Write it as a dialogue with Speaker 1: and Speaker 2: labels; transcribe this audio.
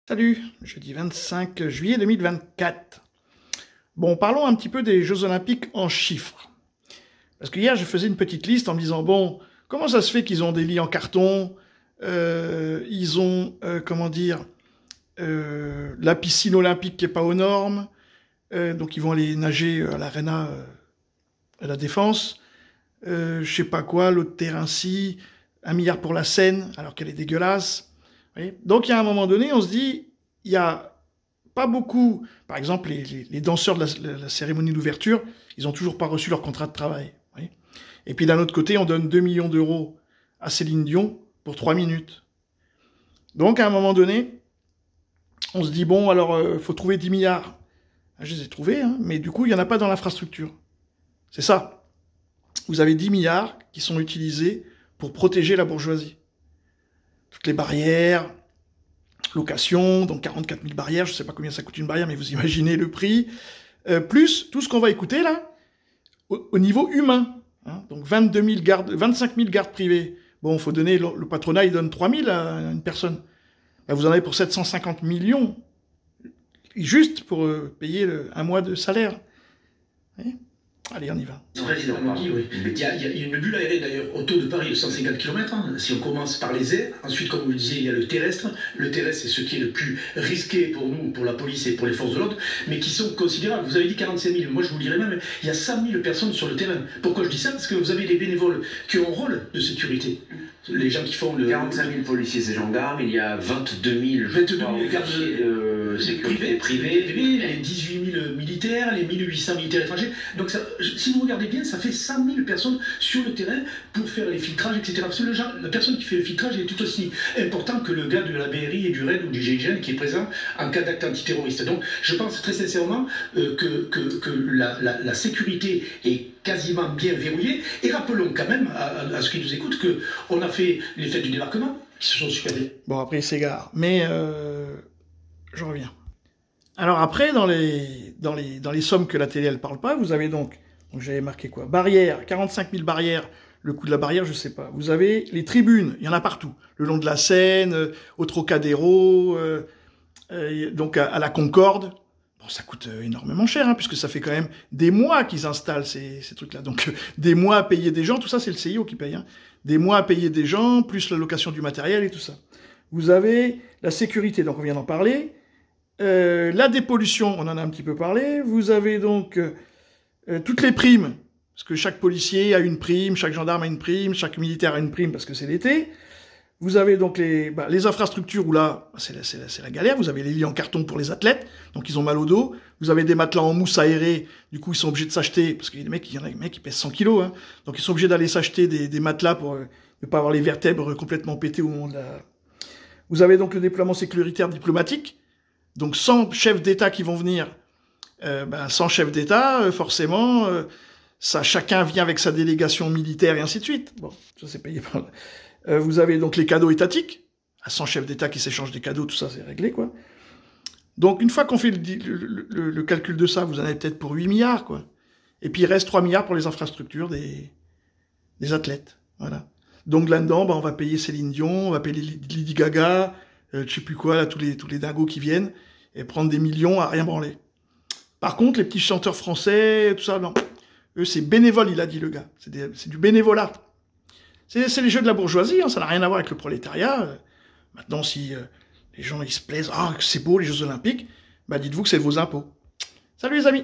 Speaker 1: Salut, jeudi 25 juillet 2024. Bon, parlons un petit peu des Jeux Olympiques en chiffres. Parce que hier, je faisais une petite liste en me disant, bon, comment ça se fait qu'ils ont des lits en carton, ils ont, la piscine olympique qui est pas aux normes, donc ils vont aller nager à l'Arena, à la Défense, je sais pas quoi, l'autre terrain-ci, 1 milliard pour la Seine, alors qu'elle est dégueulasse. Donc, il y a un moment donné, on se dit, il n'y a pas beaucoup... Par exemple, les danseurs de la cérémonie d'ouverture, ils n'ont toujours pas reçu leur contrat de travail. Et puis, d'un autre côté, on donne 2 millions d'euros à Céline Dion pour 3 minutes. Donc, à un moment donné, on se dit, bon, alors, il faut trouver 10 milliards. Je les ai trouvés, hein, mais du coup, il n'y en a pas dans l'infrastructure. C'est ça. Vous avez 10 milliards qui sont utilisés pour protéger la bourgeoisie. Toutes les barrières, location, donc 44 000 barrières, je ne sais pas combien ça coûte une barrière, mais vous imaginez le prix, plus tout ce qu'on va écouter là, au niveau humain. Hein, donc 25 000 gardes privés. Bon, il faut donner, le patronat, il donne 3 000 à une personne. Là, vous en avez pour 750 millions, juste pour payer un mois de salaire. Allez, on y va.
Speaker 2: Président, oui. Il y a une bulle aérienne d'ailleurs autour de Paris de 150 km. Si on commence par les airs, ensuite, comme vous le disiez, il y a le terrestre. Le terrestre, c'est ce qui est le plus risqué pour nous, pour la police et pour les forces de l'ordre, mais qui sont considérables. Vous avez dit 45 000. Moi, je vous dirais même, il y a 100 000 personnes sur le terrain. Pourquoi je dis ça? Parce que vous avez des bénévoles qui ont un rôle de sécurité. Les gens qui font le...
Speaker 3: 45 000 policiers et gendarmes, il y a 22 000
Speaker 2: gardes privés, les 18 000 militaires, les 1800 militaires étrangers. Donc, ça, si vous regardez bien, ça fait 100 000 personnes sur le terrain pour faire les filtrages, etc. Parce que la personne qui fait le filtrage est tout aussi important que le gars de la BRI et du RAID ou du GIGN qui est présent en cas d'acte antiterroriste. Donc, je pense très sincèrement que la sécurité est quasiment bien verrouillée. Et rappelons quand même à ceux qui nous écoutent qu'on a fait les fêtes du débarquement qui se sont superbées.
Speaker 1: Bon, après, il s'égare. Mais je reviens. Alors après, dans les sommes que la télé, elle parle pas, vous avez donc j'avais marqué quoi? Barrières, 45 000 barrières. Le coût de la barrière, je sais pas. Vous avez les tribunes, il y en a partout. Le long de la Seine, au Trocadéro, donc à la Concorde. Bon, ça coûte énormément cher, hein, puisque ça fait quand même des mois qu'ils installent ces trucs-là. Donc, des mois à payer des gens, tout ça, c'est le CIO qui paye. Hein. Des mois à payer des gens, plus la location du matériel et tout ça. Vous avez la sécurité, donc on vient d'en parler. La dépollution, on en a un petit peu parlé. Vous avez donc toutes les primes, parce que chaque policier a une prime, chaque gendarme a une prime, chaque militaire a une prime parce que c'est l'été. Vous avez donc les infrastructures où là, c'est la galère. Vous avez les lits en carton pour les athlètes, donc ils ont mal au dos. Vous avez des matelas en mousse aérée, du coup ils sont obligés de s'acheter, parce qu'il y en a des mecs qui pèsent 100 kilos, hein, donc ils sont obligés d'aller s'acheter des matelas pour ne pas avoir les vertèbres complètement pétées au moment de la... Vous avez donc le déploiement sécuritaire diplomatique, donc 100 chefs d'État qui vont venir, 100 chefs d'État, forcément, chacun vient avec sa délégation militaire et ainsi de suite. Bon, ça c'est payé par... vous avez donc les cadeaux étatiques, à 100 chefs d'État qui s'échangent des cadeaux, tout ça c'est réglé, quoi. Donc une fois qu'on fait le calcul de ça, vous en avez peut-être pour 8 milliards, quoi. Et puis il reste 3 milliards pour les infrastructures des athlètes, voilà. Donc là-dedans, on va payer Céline Dion, on va payer Lady Gaga, je sais plus quoi, là, tous les dingos qui viennent, et prendre des millions à rien branler. Par contre, les petits chanteurs français, tout ça, non. Eux, c'est bénévole, il a dit le gars. C'est du bénévolat. C'est les jeux de la bourgeoisie, hein, ça n'a rien à voir avec le prolétariat. Maintenant, si les gens ils se plaisent, ah, c'est beau les Jeux Olympiques, dites-vous que c'est vos impôts. Salut les amis!